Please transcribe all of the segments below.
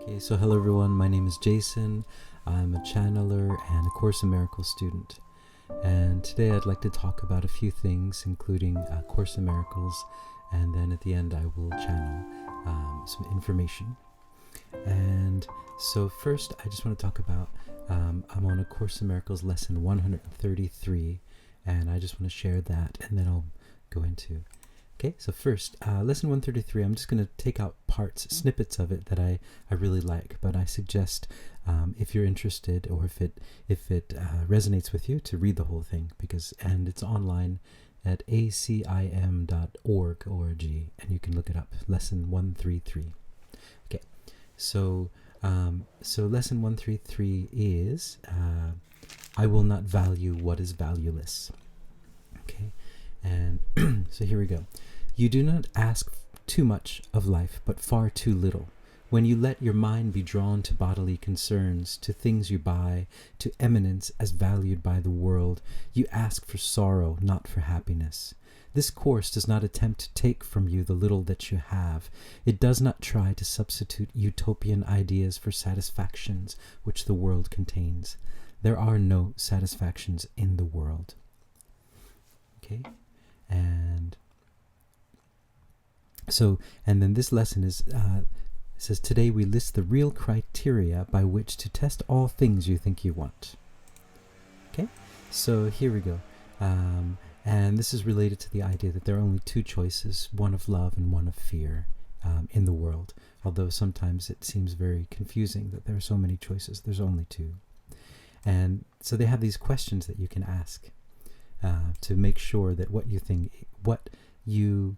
Okay, so hello everyone, my name is Jason. I'm a channeler and a Course in Miracles student. And today I'd like to talk about a few things, including Course in Miracles, and then at the end I will channel some information. And so first I just want to talk about, I'm on A Course in Miracles lesson 133, and I just want to share that, and then I'll go into. Okay, so first, lesson 133, I'm just going to take out parts, snippets of it that I really like, but I suggest, if you're interested or if it resonates with you, to read the whole thing, and it's online at acim.org, and you can look it up, lesson 133. Okay, so lesson 133 is, I will not value what is valueless. Okay, and so here we go. You do not ask too much of life, but far too little. When you let your mind be drawn to bodily concerns, to things you buy, to eminence as valued by the world, you ask for sorrow, not for happiness. This course does not attempt to take from you the little that you have. It does not try to substitute utopian ideas for satisfactions which the world contains. There are no satisfactions in the world. Okay? And then this lesson is says, today we list the real criteria by which to test all things you think you want. Okay, so here we go. And this is related to the idea that there are only two choices, one of love and one of fear, in the world. Although sometimes it seems very confusing that there are so many choices. There's only two. And so they have these questions that you can ask to make sure that what you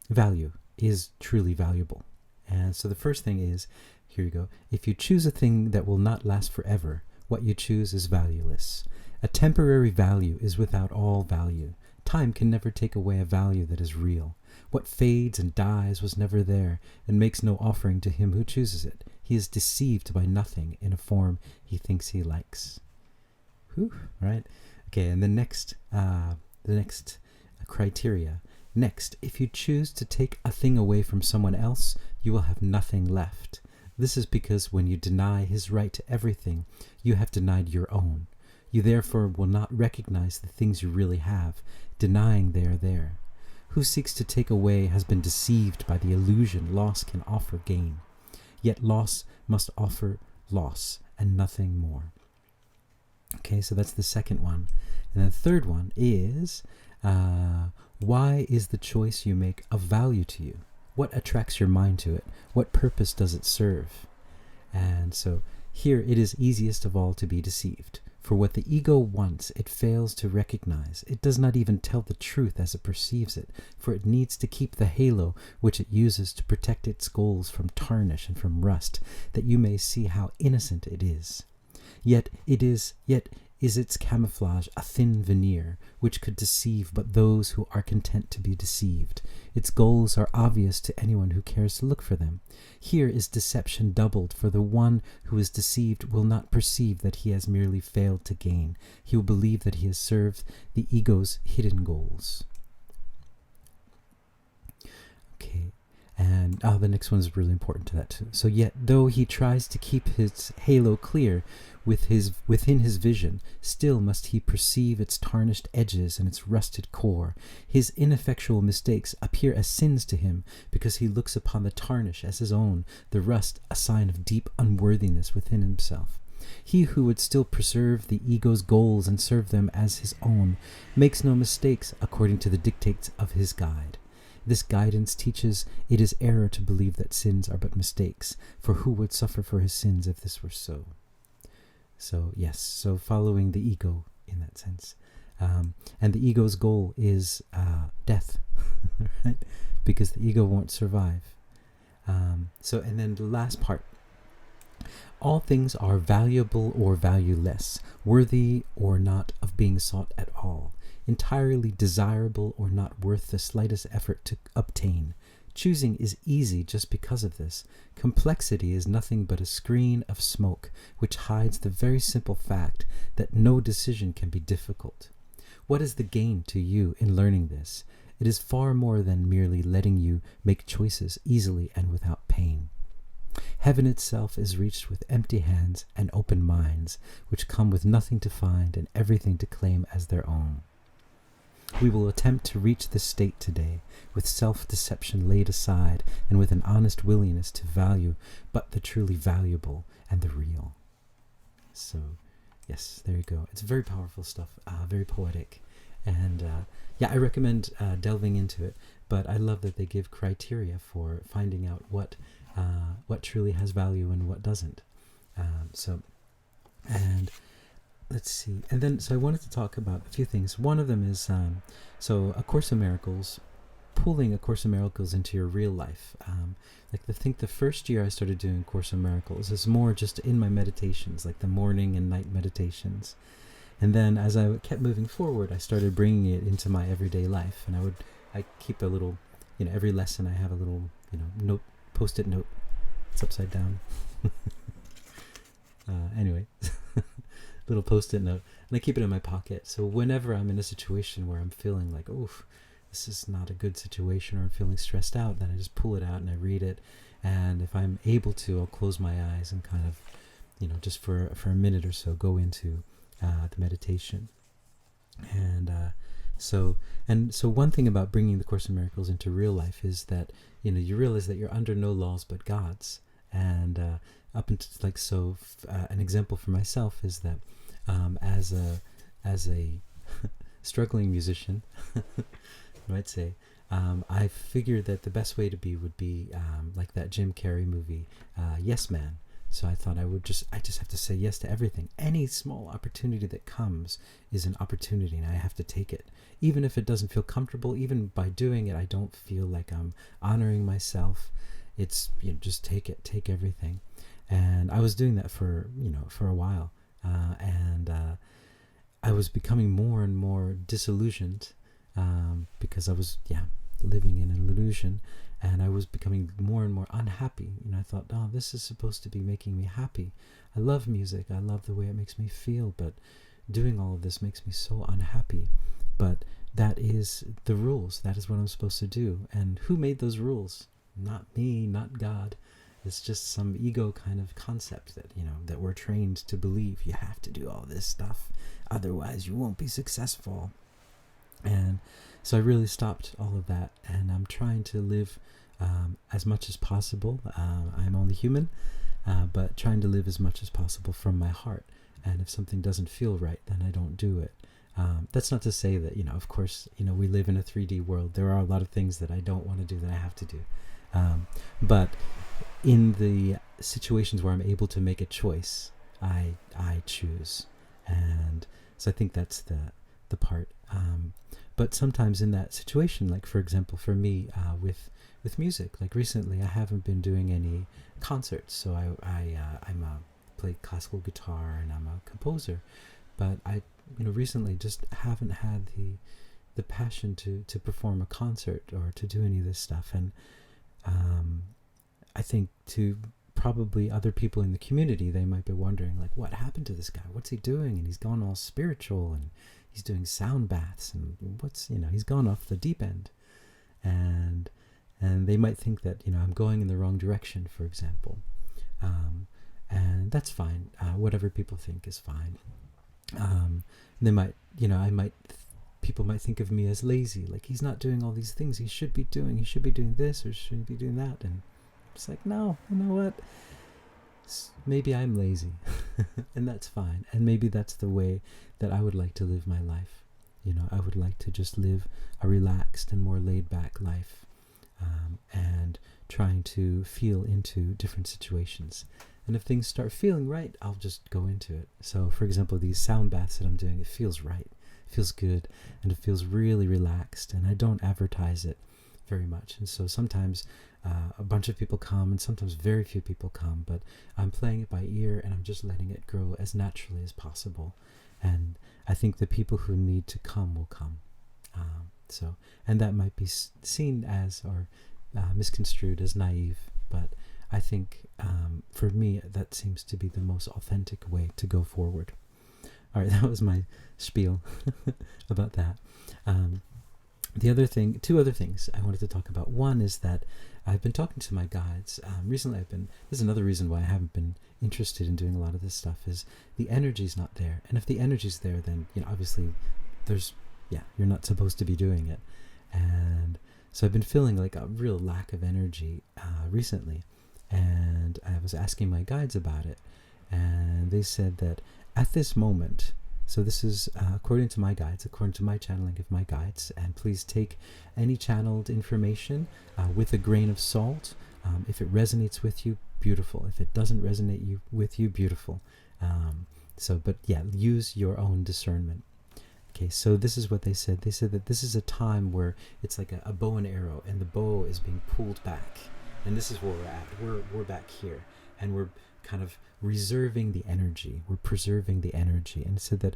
value is truly valuable. And so the first thing is, here you go, if you choose a thing that will not last forever, what you choose is valueless. A temporary value is without all value. Time can never take away a value that is real. What fades and dies was never there, and makes no offering to him who chooses it. He is deceived by nothing in a form he thinks he likes. Whew, right? Okay, and the next criteria. Next, if you choose to take a thing away from someone else, you will have nothing left. This is because when you deny his right to everything, you have denied your own. You therefore will not recognize the things you really have, denying they are there. Who seeks to take away has been deceived by the illusion loss can offer gain. Yet loss must offer loss and nothing more. Okay, so that's the second one. And the third one is, why is the choice you make of value to you? What attracts your mind to it? What purpose does it serve? And so here it is easiest of all to be deceived. For what the ego wants, it fails to recognize. It does not even tell the truth as it perceives it, for it needs to keep the halo which it uses to protect its goals from tarnish and from rust, that you may see how innocent it is. Yet is its camouflage a thin veneer, which could deceive but those who are content to be deceived. Its goals are obvious to anyone who cares to look for them. Here is deception doubled, for the one who is deceived will not perceive that he has merely failed to gain. He will believe that he has served the ego's hidden goals. Okay. And the next one is really important to that too. So yet, though he tries to keep his halo clear within his vision, still must he perceive its tarnished edges and its rusted core. His ineffectual mistakes appear as sins to him, because he looks upon the tarnish as his own, the rust a sign of deep unworthiness within himself. He who would still preserve the ego's goals and serve them as his own, makes no mistakes according to the dictates of his guide. This guidance teaches it is error to believe that sins are but mistakes, for who would suffer for his sins if this were so? So yes, so following the ego in that sense. And the ego's goal is death, right? Because the ego won't survive. And then the last part. All things are valuable or valueless, worthy or not of being sought at all, entirely desirable or not worth the slightest effort to obtain. Choosing is easy just because of this. Complexity is nothing but a screen of smoke which hides the very simple fact that no decision can be difficult. What is the gain to you in learning this? It is far more than merely letting you make choices easily and without pain. Heaven itself is reached with empty hands and open minds, which come with nothing to find and everything to claim as their own. We will attempt to reach this state today, with self-deception laid aside and with an honest willingness to value but the truly valuable and the real. So, yes, there you go. It's very powerful stuff, very poetic. And I recommend delving into it, but I love that they give criteria for finding out what truly has value and what doesn't. And let's see. And then, so I wanted to talk about a few things. One of them is, A Course in Miracles, pulling A Course in Miracles into your real life. I think the first year I started doing Course in Miracles is more just in my meditations, like the morning and night meditations. And then as I kept moving forward, I started bringing it into my everyday life. And I keep a little, every lesson I have a little, note, post-it note. It's upside down. Anyway, little post-it note. And I keep it in my pocket. So whenever I'm in a situation where I'm feeling like, oof, this is not a good situation, or I'm feeling stressed out, then I just pull it out and I read it. And if I'm able to, I'll close my eyes and kind of, just for a minute or so, go into the meditation. And so one thing about bringing the Course in Miracles into real life is that you realize that you're under no laws but God's. And up until an example for myself is that as a struggling musician, I might say, I figured that the best way to be would be like that Jim Carrey movie, Yes Man. So I thought I just have to say yes to everything. Any small opportunity that comes is an opportunity, and I have to take it. Even if it doesn't feel comfortable, even by doing it, I don't feel like I'm honoring myself. It's, just take everything. And I was doing that for a while. And I was becoming more and more disillusioned because I was, living in an illusion. And I was becoming more and more unhappy. I thought, oh, this is supposed to be making me happy. I love music. I love the way it makes me feel. But doing all of this makes me so unhappy. But that is the rules. That is what I'm supposed to do. And who made those rules? Not me, not God. It's just some ego kind of concept that, that we're trained to believe. You have to do all this stuff. Otherwise, you won't be successful. And so I really stopped all of that, and I'm trying to live as much as possible. I'm only human, but trying to live as much as possible from my heart. And if something doesn't feel right, then I don't do it. That's not to say that, of course, we live in a 3D world. There are a lot of things that I don't want to do that I have to do. But in the situations where I'm able to make a choice, I choose. And so I think that's the part. But sometimes in that situation, like for example, for me, with music, like recently I haven't been doing any concerts. So I'm play classical guitar and I'm a composer, but I recently just haven't had the passion to perform a concert or to do any of this stuff. And I think to probably other people in the community, they might be wondering, like, what happened to this guy? What's he doing? And he's gone all spiritual, and he's doing sound baths, and he's gone off the deep end. And they might think that, I'm going in the wrong direction, for example. And that's fine. Whatever people think is fine. They might, people might think of me as lazy, like he's not doing all these things he should be doing. He should be doing this or should be doing that. And it's like, no, you know what? Maybe I'm lazy, and that's fine. And maybe that's the way that I would like to live my life. I would like to just live a relaxed and more laid back life, and trying to feel into different situations. And if things start feeling right, I'll just go into it. So, for example, these sound baths that I'm doing, it feels right. It feels good, and it feels really relaxed, and I don't advertise it very much. And so sometimes a bunch of people come, and sometimes very few people come, but I'm playing it by ear, and I'm just letting it grow as naturally as possible. And I think the people who need to come will come. And that might be seen as, or misconstrued as naive, but I think for me, that seems to be the most authentic way to go forward. All right, that was my spiel about that. The other thing, two other things I wanted to talk about. One is that I've been talking to my guides. Recently this is another reason why I haven't been interested in doing a lot of this stuff, is the energy's not there. And if the energy's there, then, obviously you're not supposed to be doing it. And so I've been feeling like a real lack of energy recently. And I was asking my guides about it. And they said that at this moment, so this is according to my guides, according to my channeling of my guides, and please take any channeled information with a grain of salt. If it resonates with you, beautiful. If it doesn't resonate with you, beautiful. But use your own discernment. Okay, so this is what they said. They said that this is a time where it's like a bow and arrow, and the bow is being pulled back. And this is where we're at. We're back here, and we're kind of reserving the energy. We're preserving the energy. And so that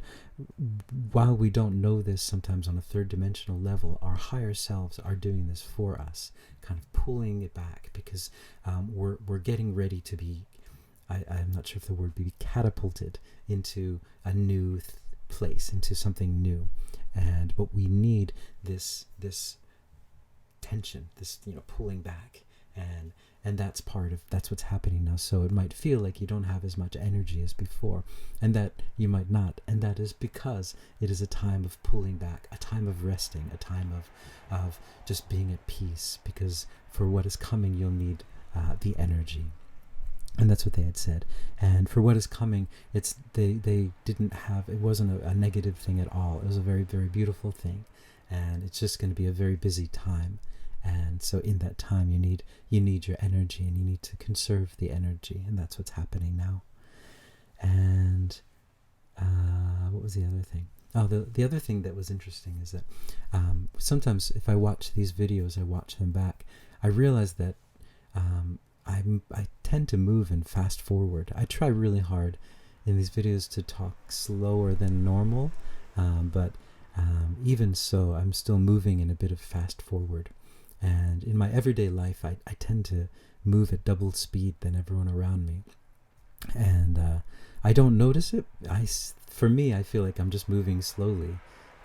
while we don't know this sometimes on a third dimensional level, our higher selves are doing this for us, kind of pulling it back, because we're getting ready to be, I'm not sure if the word be catapulted into a new place, into something new. But we need this tension, this pulling back. And that's what's happening now. So it might feel like you don't have as much energy as before, and that you might not. And that is because it is a time of pulling back, a time of resting, a time of just being at peace, because for what is coming, you'll need the energy. And that's what they had said. And for what is coming, they didn't have, it wasn't a negative thing at all. It was a very, very beautiful thing. And it's just going to be a very busy time. And so in that time, you need your energy, and you need to conserve the energy. And that's what's happening now. And what was the other thing? Oh, the other thing that was interesting is that sometimes if I watch these videos, I watch them back, I realize that I tend to move and fast forward. I try really hard in these videos to talk slower than normal, but even so, I'm still moving in a bit of fast forward. And in my everyday life, I tend to move at double speed than everyone around me. And I don't notice it. For me, I feel like I'm just moving slowly.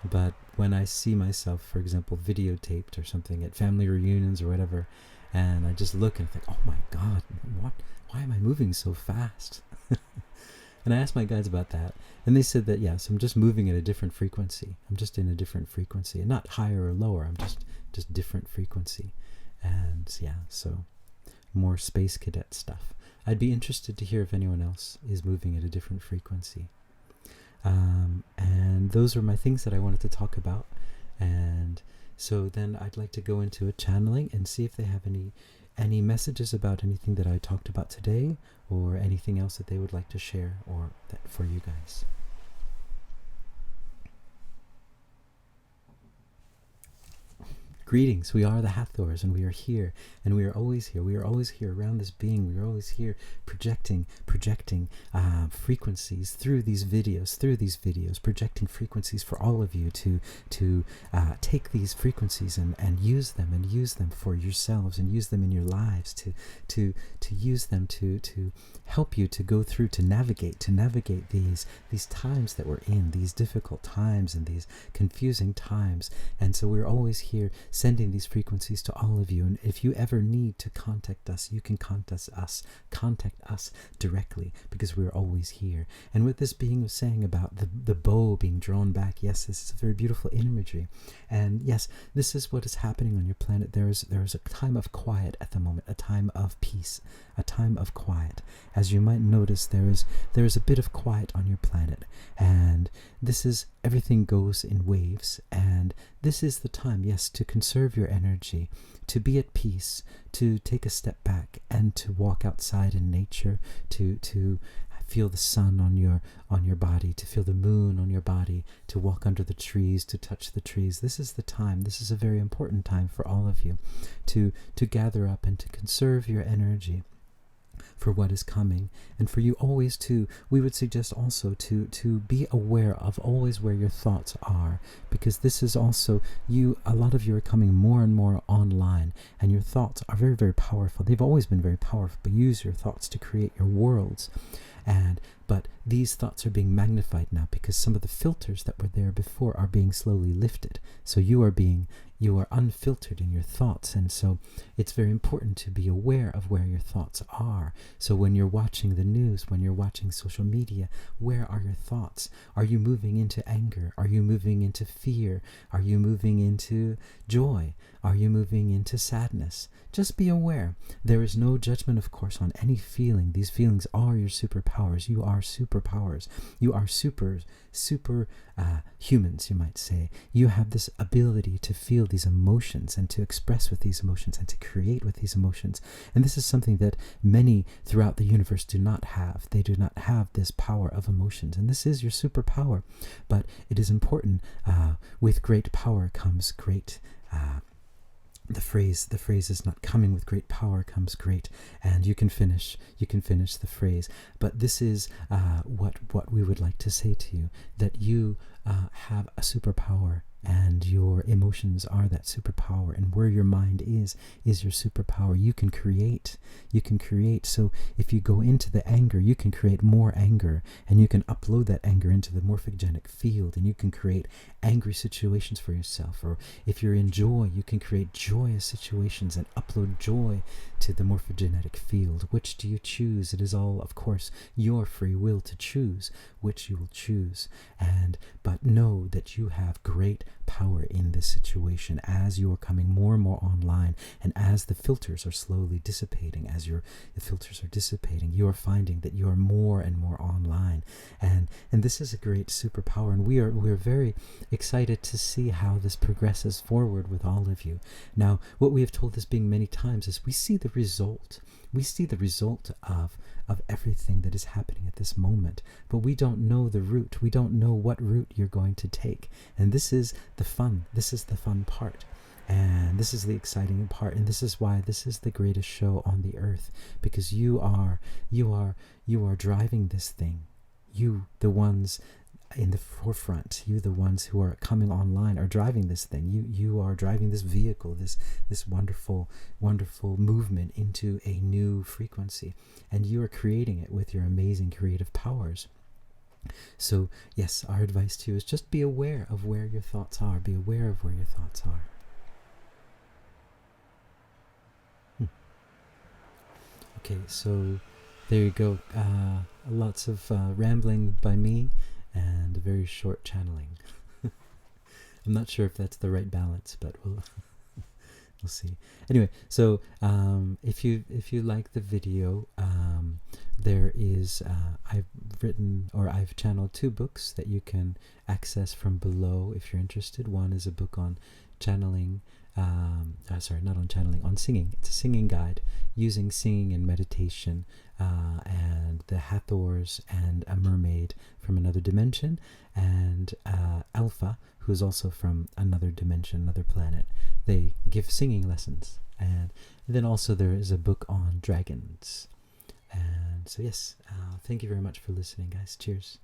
But when I see myself, for example, videotaped or something at family reunions or whatever, and I just look and think, oh my God, why am I moving so fast? And I asked my guides about that, and they said that, yes, I'm just moving at a different frequency. I'm just in a different frequency, and not higher or lower. I'm just different frequency. And so more space cadet stuff. I'd be interested to hear if anyone else is moving at a different frequency. And those are my things that I wanted to talk about. And so then I'd like to go into a channeling and see if they have any messages about anything that I talked about today, or anything else that they would like to share, or that for you guys. Greetings, we are the Hathors, and we are here, and we are always here. We are always here around this being. We are always here projecting frequencies through these videos, projecting frequencies for all of you to take these frequencies and use them for yourselves, and use them in your lives, to use them to help you to go through, to navigate these times that we're in, these difficult times and these confusing times. And so we're always here sending these frequencies to all of you. And if you ever need to contact us, you can contact us directly, because we're always here. And what this being was saying about the bow being drawn back, yes, this is a very beautiful imagery. And yes, this is what is happening on your planet. There is a time of quiet at the moment, a time of peace, a time of quiet. As you might notice, there is a bit of quiet on your planet, and everything goes in waves. And this is the time, yes, to conserve your energy, to be at peace, to take a step back, and to walk outside in nature, to feel the sun on your body, to feel the moon on your body, to walk under the trees, to touch the trees. This is the time. This is a very important time for all of you to gather up and to conserve your energy for what is coming. And for you always we would suggest also to be aware of always where your thoughts are, because this is also a lot of you are coming more and more online, and your thoughts are very, very powerful. They've always been very powerful, but use your thoughts to create your worlds. But these thoughts are being magnified now because some of the filters that were there before are being slowly lifted. So you are unfiltered in your thoughts, and so it's very important to be aware of where your thoughts are. So when you're watching the news, when you're watching social media, where are your thoughts? Are you moving into anger? Are you moving into fear? Are you moving into joy? Are you moving into sadness? Just be aware. There is no judgment, of course, on any feeling. These feelings are your superpowers. You are superpowers. You are super humans, you might say. You have this ability to feel these emotions and to express with these emotions and to create with these emotions. And this is something that many throughout the universe do not have. They do not have this power of emotions. And this is your superpower. But it is important. With great power comes great the phrase is not coming with great power comes great, and you can finish the phrase. But this is what we would like to say to you, that you have a superpower, and your emotions are that superpower, and where your mind is your superpower. You can create. So if you go into the anger, you can create more anger, and you can upload that anger into the morphogenic field, and you can create angry situations for yourself. Or if you're in joy, you can create joyous situations and upload joy to the morphogenetic field. Which do you choose? It is all, of course, your free will to choose which you will choose. But know that you have great power in this situation as you are coming more and more online, and as the filters are slowly dissipating, the filters are dissipating, you are finding that you are more and more online, and this is a great superpower, and we're very excited to see how this progresses forward with all of you. Now, what we have told this being many times is we see the result. We see the result of everything that is happening at this moment, but we don't know the route. We don't know what route you're going to take. And this is the fun. This is the fun part. And this is the exciting part. And this is why this is the greatest show on the earth, because you are driving this thing. You, the ones in the forefront, you, the ones who are coming online, are driving this thing. You are driving this vehicle, this wonderful movement into a new frequency, and you are creating it with your amazing creative powers. So yes, our advice to you is just be aware of where your thoughts are. Be aware of where your thoughts are. Okay, so there you go. Lots of rambling by me, and a very short channeling. I'm not sure if that's the right balance, but we'll see. Anyway, so if you like the video, there is I've channeled 2 books that you can access from below if you're interested. One is a book on channeling. On singing. It's a singing guide using singing and meditation, and the Hathors and a mermaid from another dimension, and Alpha, who is also from another dimension, another planet. They give singing lessons. And then also there is a book on dragons. And so yes, thank you very much for listening, guys. Cheers.